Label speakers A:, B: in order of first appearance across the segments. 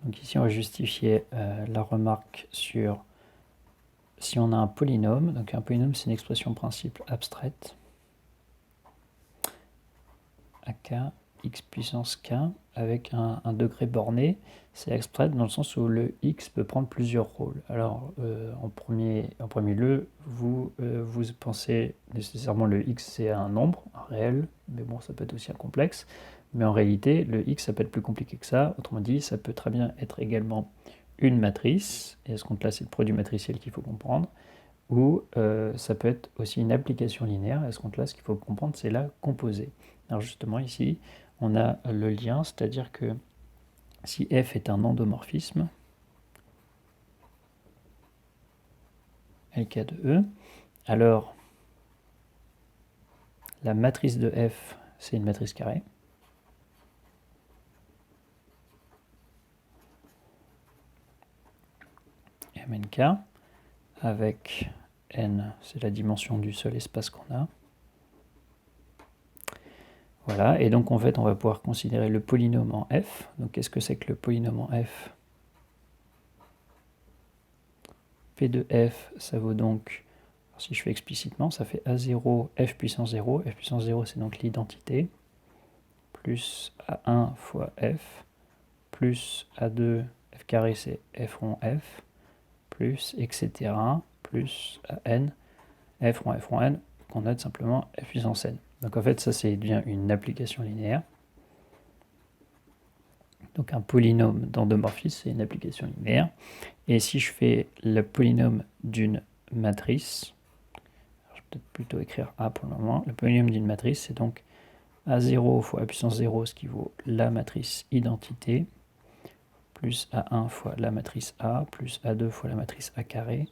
A: Donc ici, on va justifier la remarque sur si on a un polynôme. Donc un polynôme, c'est une expression principe abstraite. AK, x puissance k, avec un degré borné. C'est abstraite dans le sens où le x peut prendre plusieurs rôles. Alors, en premier lieu, vous pensez nécessairement le x, c'est un nombre, un réel, mais bon, ça peut être aussi un complexe. Mais en réalité, le x, ça peut être plus compliqué que ça. Autrement dit, ça peut très bien être également une matrice, et à ce compte-là, c'est le produit matriciel qu'il faut comprendre, ou ça peut être aussi une application linéaire, et à ce compte-là, ce qu'il faut comprendre, c'est la composée. Alors justement, ici, on a le lien, c'est-à-dire que si f est un endomorphisme, LK de E, alors la matrice de f, c'est une matrice carrée. MNK, avec n, c'est la dimension du seul espace qu'on a. Voilà, et donc en fait, on va pouvoir considérer le polynôme en f. Donc qu'est-ce que c'est que le polynôme en f? P de f, ça vaut donc, si je fais explicitement, ça fait A0, f puissance 0. F puissance 0, c'est donc l'identité, plus A1 fois f, plus A2, f carré, c'est f rond f, plus, etc., plus AN, f rond n, qu'on note simplement f puissance n. Donc en fait, ça, c'est bien une application linéaire. Donc un polynôme d'endomorphisme, c'est une application linéaire. Et si je fais le polynôme d'une matrice, je vais peut-être plutôt écrire A pour le moment, le polynôme d'une matrice, c'est donc A0 fois A puissance 0, ce qui vaut la matrice identité, plus A1 fois la matrice A, plus A2 fois la matrice A carré,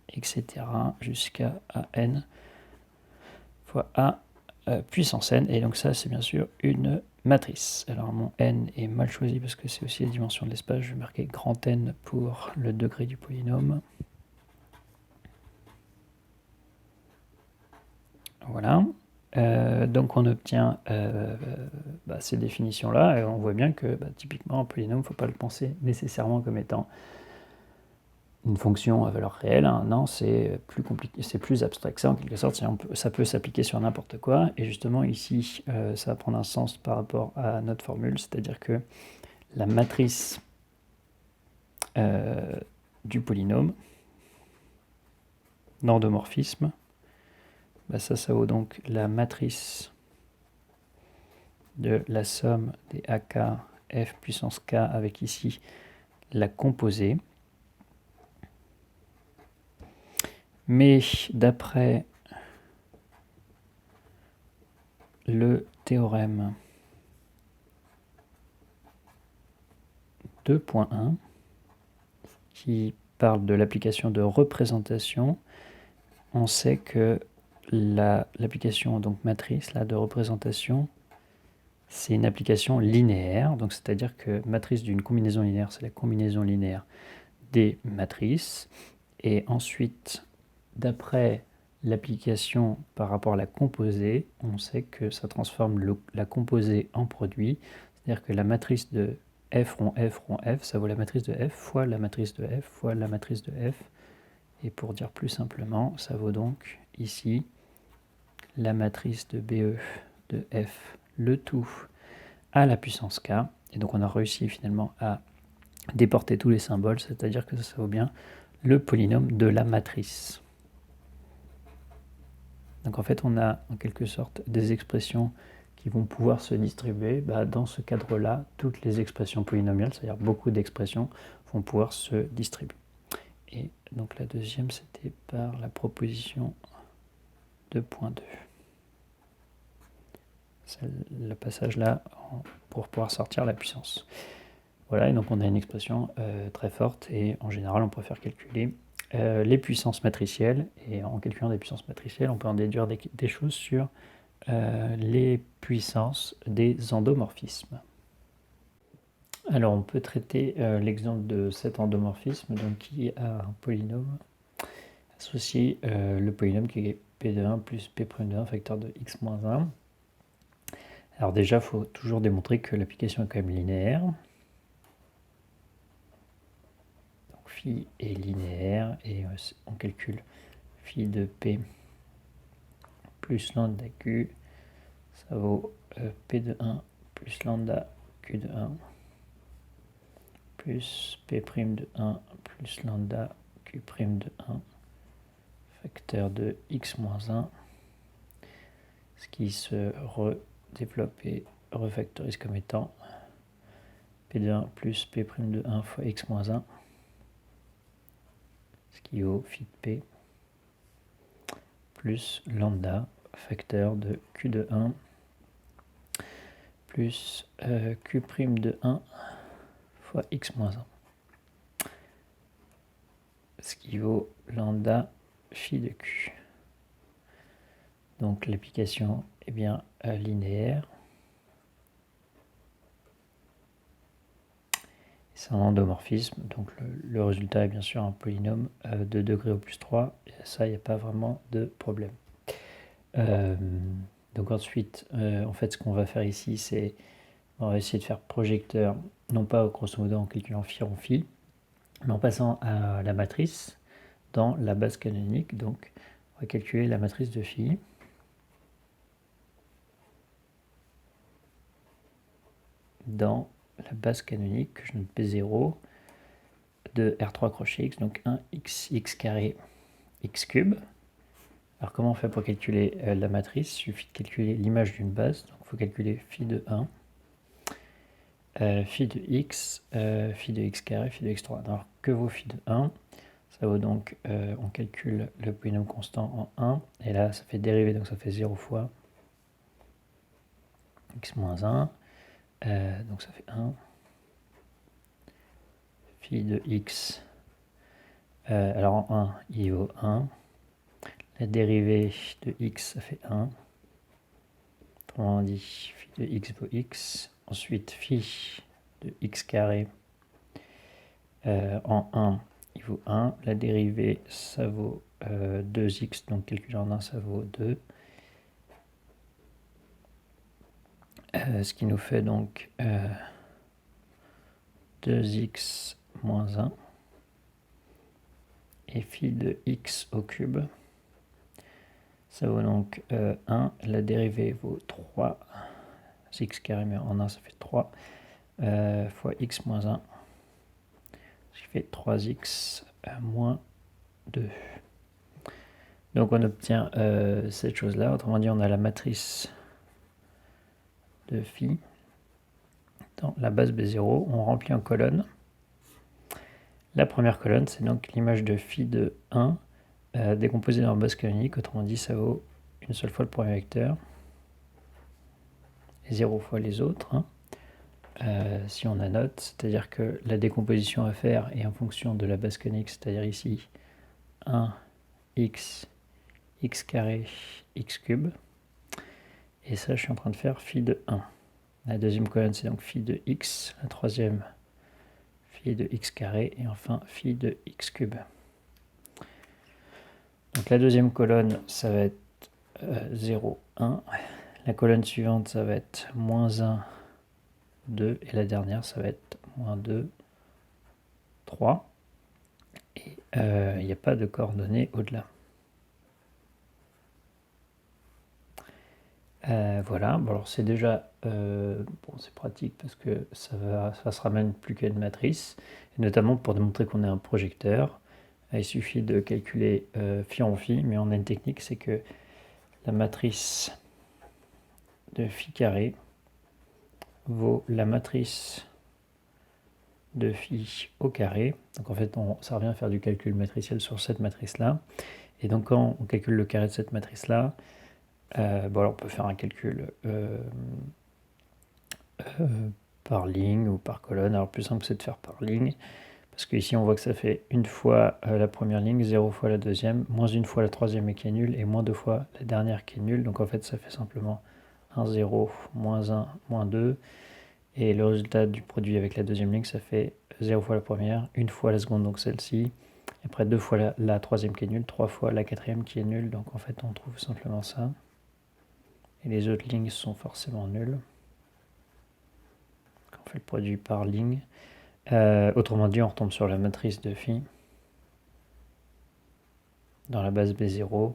A: etc. jusqu'à AN fois A puissance n. Et donc ça, c'est bien sûr une matrice. Alors mon n est mal choisi parce que c'est aussi la dimension de l'espace. Je vais marquer grand N pour le degré du polynôme. Voilà. Donc on obtient ces définitions-là, et on voit bien que typiquement un polynôme, il ne faut pas le penser nécessairement comme étant une fonction à valeur réelle. Hein. Non, c'est plus compliqué, c'est plus abstrait que ça en quelque sorte. Ça peut s'appliquer sur n'importe quoi. Et justement ici, ça va prendre un sens par rapport à notre formule, c'est-à-dire que la matrice du polynôme d'endomorphisme, ça vaut donc la matrice de la somme des AK f puissance k avec ici la composée. Mais d'après le théorème 2.1 qui parle de l'application de représentation, on sait que l'application donc matrice là, de représentation, c'est une application linéaire, donc c'est-à-dire que matrice d'une combinaison linéaire, c'est la combinaison linéaire des matrices. Et ensuite, d'après l'application par rapport à la composée, on sait que ça transforme la composée en produit, c'est-à-dire que la matrice de f rond f, ça vaut la matrice de f fois la matrice de f fois la matrice de f. Et pour dire plus simplement, ça vaut donc ici la matrice de BE de f, le tout à la puissance k. Et donc on a réussi finalement à déporter tous les symboles, c'est-à-dire que ça vaut bien le polynôme de la matrice. Donc en fait, on a en quelque sorte des expressions qui vont pouvoir se distribuer. Dans ce cadre-là, toutes les expressions polynomiales, c'est-à-dire beaucoup d'expressions, vont pouvoir se distribuer. Et donc la deuxième, c'était par la proposition 2.2. C'est le passage là pour pouvoir sortir la puissance. Voilà, et donc on a une expression très forte, et en général, on préfère calculer les puissances matricielles, et en calculant des puissances matricielles, on peut en déduire des choses sur les puissances des endomorphismes. Alors on peut traiter l'exemple de cet endomorphisme donc, qui a un polynôme associé, le polynôme qui est p de 1 plus p' de 1 facteur de x moins 1. Alors déjà, il faut toujours démontrer que l'application est quand même linéaire. phi est linéaire et on calcule phi de P plus lambda Q, ça vaut P de 1 plus lambda Q de 1 plus P' de 1 plus lambda Q' de 1 facteur de x moins 1, ce qui se redéveloppe et refactorise comme étant P de 1 plus P' de 1 fois x moins 1, ce qui vaut phi de P plus lambda facteur de Q de 1 plus Q' de 1 fois x moins 1, ce qui vaut lambda phi de Q. Donc l'application est bien linéaire. C'est un endomorphisme, donc le résultat est bien sûr un polynôme de degré au plus 3, et ça, il n'y a pas vraiment de problème. Donc ensuite, en fait, ce qu'on va faire ici, c'est on va essayer de faire projecteur, non pas grosso modo en calculant phi en phi, mais en passant à la matrice dans la base canonique. Donc on va calculer la matrice de phi. Dans la base canonique, que je note P0 de R3 crochet X, donc 1x carré x cube. Alors comment on fait pour calculer la matrice? Il suffit de calculer l'image d'une base, donc il faut calculer phi de 1, phi de x carré, phi de x3. Alors que vaut phi de 1? Ça vaut donc, on calcule le polynôme constant en 1, et là ça fait dérivé, donc ça fait 0 fois x moins 1, donc ça fait 1. Phi de x, alors en 1, il vaut 1. La dérivée de x, ça fait 1. Autrement dit, phi de x vaut x. Ensuite, phi de x carré, en 1, il vaut 1. La dérivée, ça vaut 2x, donc calculé en 1, ça vaut 2. Ce qui nous fait donc 2x moins 1. Et phi de x au cube, ça vaut donc 1. La dérivée vaut 3. X carré, mais en 1, ça fait 3. Fois x moins 1. Ce qui fait 3x moins 2. Donc on obtient cette chose-là. Autrement dit, on a la matrice de phi dans la base B0. On remplit en colonne. La première colonne, c'est donc l'image de phi de 1 décomposée dans la base canonique. Autrement dit, ça vaut une seule fois le premier vecteur et 0 fois les autres. Si on annote, c'est-à-dire que la décomposition à faire est en fonction de la base canonique, c'est-à-dire ici 1x, x carré, x cube. Et ça, je suis en train de faire phi de 1. La deuxième colonne, c'est donc phi de x. La troisième, phi de x carré. Et enfin, phi de x cube. Donc la deuxième colonne, ça va être 0, 1. La colonne suivante, ça va être moins 1, 2. Et la dernière, ça va être moins 2, 3. Et il n'y a pas de coordonnées au-delà. Voilà, bon, alors c'est déjà bon, c'est pratique parce que ça se ramène plus qu'à une matrice, et notamment pour démontrer qu'on est un projecteur, il suffit de calculer phi en phi, mais on a une technique, c'est que la matrice de phi carré vaut la matrice de phi au carré. Donc en fait, ça revient à faire du calcul matriciel sur cette matrice-là, et donc quand on calcule le carré de cette matrice-là, bon, alors on peut faire un calcul par ligne ou par colonne. Alors plus simple, c'est de faire par ligne, parce qu'ici on voit que ça fait une fois la première ligne, 0 fois la deuxième, moins une fois la troisième qui est nulle, et moins 2 fois la dernière qui est nulle. Donc en fait ça fait simplement 1, 0, moins 1, moins 2, et le résultat du produit avec la deuxième ligne, ça fait 0 fois la première, une fois la seconde, donc celle-ci, et après 2 fois la troisième qui est nulle, 3 fois la quatrième qui est nulle. Donc en fait on trouve simplement ça. Et les autres lignes sont forcément nulles. Quand on fait le produit par ligne. Autrement dit, on retombe sur la matrice de phi dans la base B0.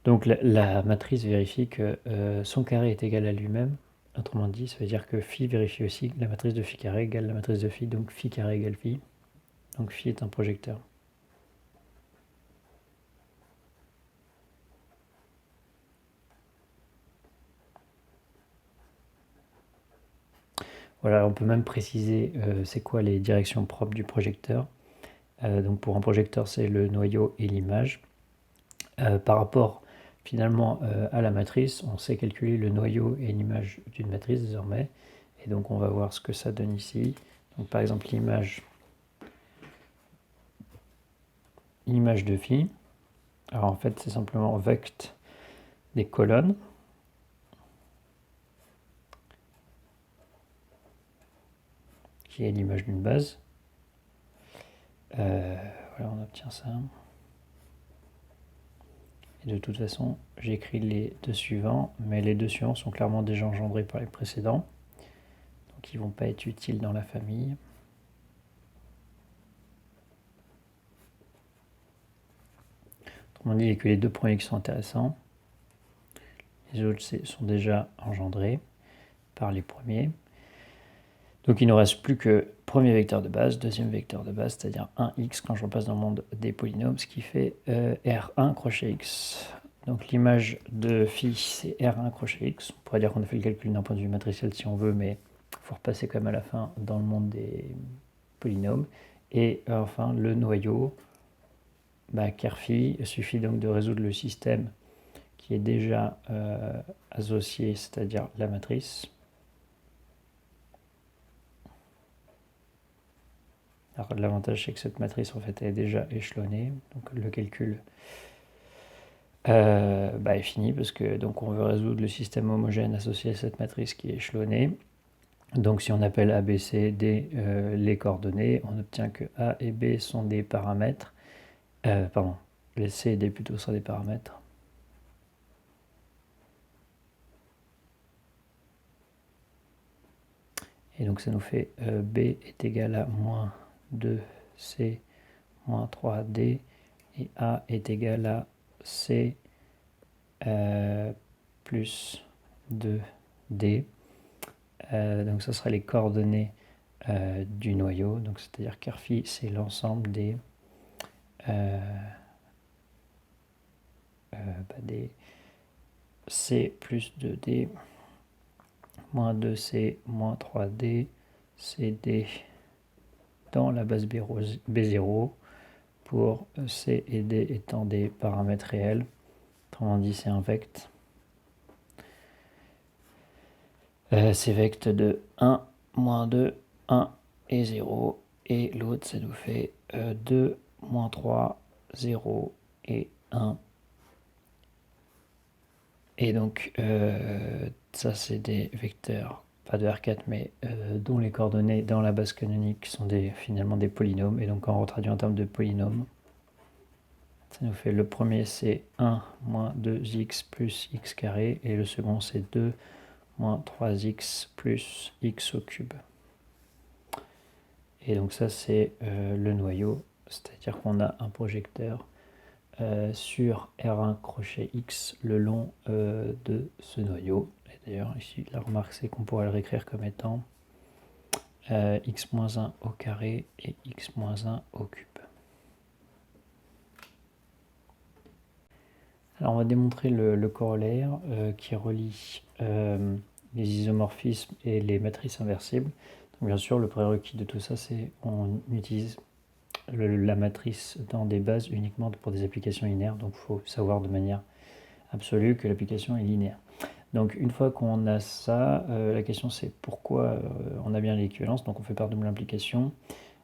A: Donc la matrice vérifie que son carré est égal à lui-même. Autrement dit, ça veut dire que phi vérifie aussi que la matrice de phi carré égale la matrice de phi, donc phi carré égale phi. Donc phi est un projecteur. Voilà, on peut même préciser c'est quoi les directions propres du projecteur. Donc pour un projecteur, c'est le noyau et l'image. Par rapport finalement à la matrice, on sait calculer le noyau et l'image d'une matrice désormais. Et donc on va voir ce que ça donne ici. Donc par exemple l'image de phi. Alors en fait c'est simplement vect des colonnes. Qui est l'image d'une base. Voilà, on obtient ça. Et de toute façon, j'écris les deux suivants, mais les deux suivants sont clairement déjà engendrés par les précédents. Donc ils ne vont pas être utiles dans la famille. Autrement dit, il n'y a que les deux premiers qui sont intéressants. Les autres sont déjà engendrés par les premiers. Donc il ne reste plus que premier vecteur de base, deuxième vecteur de base, c'est-à-dire 1x quand je repasse dans le monde des polynômes, ce qui fait R1 crochet x. Donc l'image de phi, c'est R1 crochet x. On pourrait dire qu'on a fait le calcul d'un point de vue matriciel si on veut, mais il faut repasser quand même à la fin dans le monde des polynômes. Et enfin, le noyau, car phi, il suffit donc de résoudre le système qui est déjà associé, c'est-à-dire la matrice. Alors l'avantage c'est que cette matrice en fait est déjà échelonnée, donc le calcul est fini parce que donc on veut résoudre le système homogène associé à cette matrice qui est échelonnée. Donc si on appelle A, B, C, D les coordonnées, on obtient que A et B sont des paramètres, les C et D plutôt sont des paramètres. Et donc ça nous fait B est égal à moins 2C moins 3D et A est égal à C plus 2D. Donc ça sera les coordonnées du noyau. Donc c'est-à-dire qu'Rphi c'est l'ensemble des C plus 2D moins 2C moins 3D CD dans la base B0 pour C et D étant des paramètres réels. Autrement dit, c'est un vect. C'est vect de 1, moins 2, 1 et 0. Et l'autre, ça nous fait 2, moins 3, 0 et 1. Et donc, ça, c'est des vecteurs, pas de R4, mais dont les coordonnées dans la base canonique sont finalement des polynômes. Et donc, quand on retraduit en termes de polynômes, ça nous fait le premier, c'est 1 moins 2x plus x carré. Et le second, c'est 2 moins 3x plus x au cube. Et donc ça, c'est le noyau, c'est-à-dire qu'on a un projecteur sur R1 crochet X le long de ce noyau. Et d'ailleurs, ici, la remarque, c'est qu'on pourrait le réécrire comme étant x-1 au carré et x-1 au cube. Alors, on va démontrer le corollaire qui relie les isomorphismes et les matrices inversibles. Donc, bien sûr, le prérequis de tout ça, c'est qu'on utilise la matrice dans des bases uniquement pour des applications linéaires. Donc, il faut savoir de manière absolue que l'application est linéaire. Donc, une fois qu'on a ça, la question c'est pourquoi on a bien l'équivalence. Donc, on fait par double implication.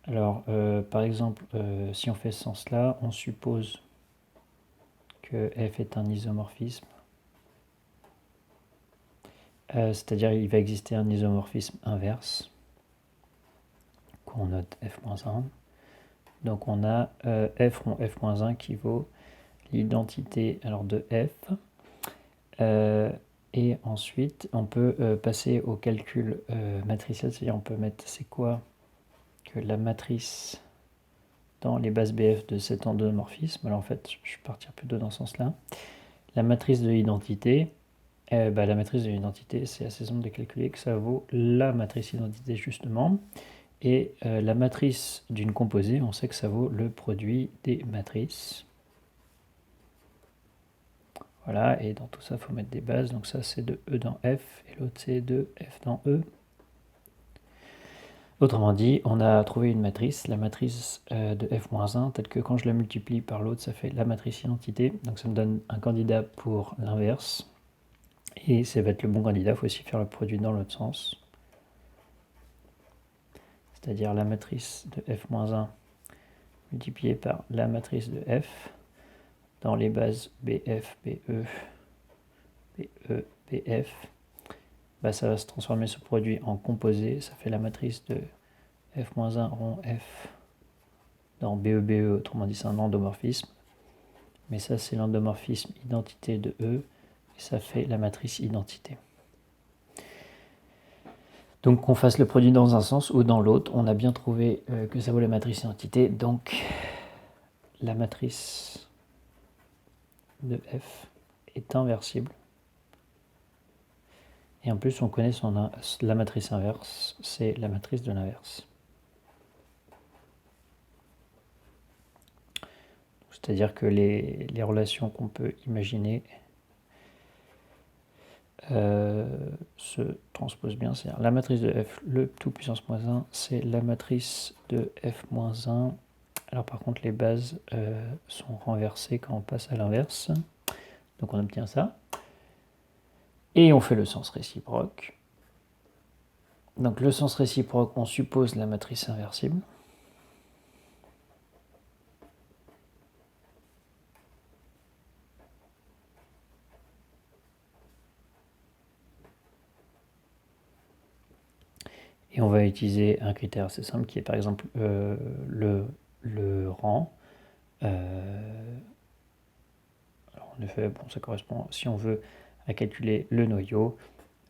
A: Alors, par exemple, si on fait ce sens-là, on suppose que f est un isomorphisme. C'est-à-dire qu'il va exister un isomorphisme inverse qu'on note f-1. Donc on a f rond f-1 qui vaut l'identité de f. Et ensuite, on peut passer au calcul matriciel, c'est-à-dire on peut mettre c'est quoi que la matrice dans les bases BF de cet endomorphisme, alors en fait je vais partir plutôt dans ce sens-là, la matrice de l'identité, la matrice de l'identité c'est assez simple de calculer que ça vaut la matrice identité justement, et la matrice d'une composée, on sait que ça vaut le produit des matrices. Voilà, et dans tout ça, il faut mettre des bases. Donc ça, c'est de E dans F, et l'autre, c'est de F dans E. Autrement dit, on a trouvé une matrice, la matrice de F-1, telle que quand je la multiplie par l'autre, ça fait la matrice identité. Donc ça me donne un candidat pour l'inverse. Et ça va être le bon candidat, il faut aussi faire le produit dans l'autre sens. C'est-à-dire la matrice de F-1 multipliée par la matrice de F dans les bases BF, BE, BE, BF. Ça va se transformer ce produit en composé, ça fait la matrice de F-1 rond F dans BE, BE, autrement dit c'est un endomorphisme. Mais ça c'est l'endomorphisme identité de E, et ça fait la matrice identité. Donc qu'on fasse le produit dans un sens ou dans l'autre, on a bien trouvé que ça vaut la matrice identité, donc la matrice de F est inversible. Et en plus on connaît la matrice inverse, c'est la matrice de l'inverse. C'est-à-dire que les relations qu'on peut imaginer se transposent bien. C'est-à-dire la matrice de F, le tout puissance moins 1, c'est la matrice de F moins 1. Alors par contre, les bases sont renversées quand on passe à l'inverse. Donc on obtient ça. Et on fait le sens réciproque. Donc le sens réciproque, on suppose la matrice inversible. Et on va utiliser un critère assez simple qui est par exemple le rang. Alors en effet, bon, ça correspond, si on veut, à calculer le noyau.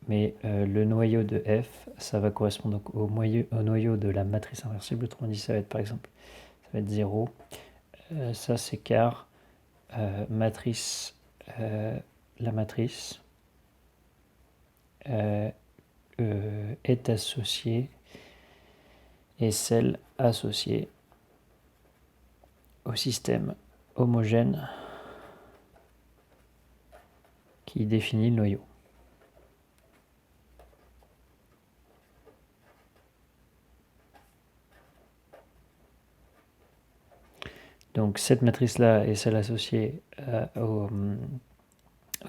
A: Mais le noyau de F, ça va correspondre donc au noyau de la matrice inversible. Autrement dit, ça va être par exemple, ça va être 0. Ça c'est car matrice, la matrice est associée, et celle associée au système homogène qui définit le noyau. Donc cette matrice-là est celle associée au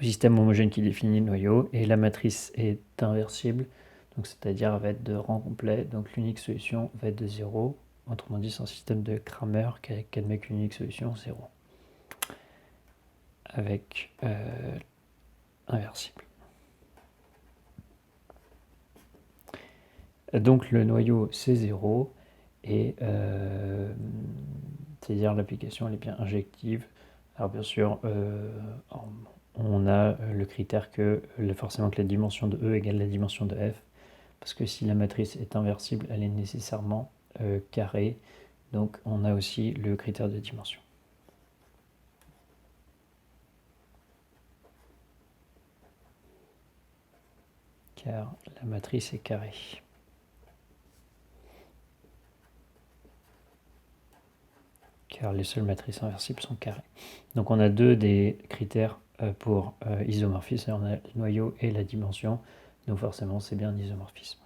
A: système homogène qui définit le noyau, et la matrice est inversible, donc c'est-à-dire va être de rang complet, donc l'unique solution va être de 0. Autrement dit, c'est un système de Cramer qui admet qu'une unique solution 0, avec inversible. Donc le noyau c'est 0, et c'est-à-dire l'application elle est bien injective. Alors bien sûr, on a le critère que forcément que la dimension de E égale la dimension de F, parce que si la matrice est inversible, elle est nécessairement carrée, donc on a aussi le critère de dimension. Car la matrice est carrée. Car les seules matrices inversibles sont carrées. Donc on a deux des critères pour isomorphisme, on a le noyau et la dimension, donc forcément c'est bien un isomorphisme.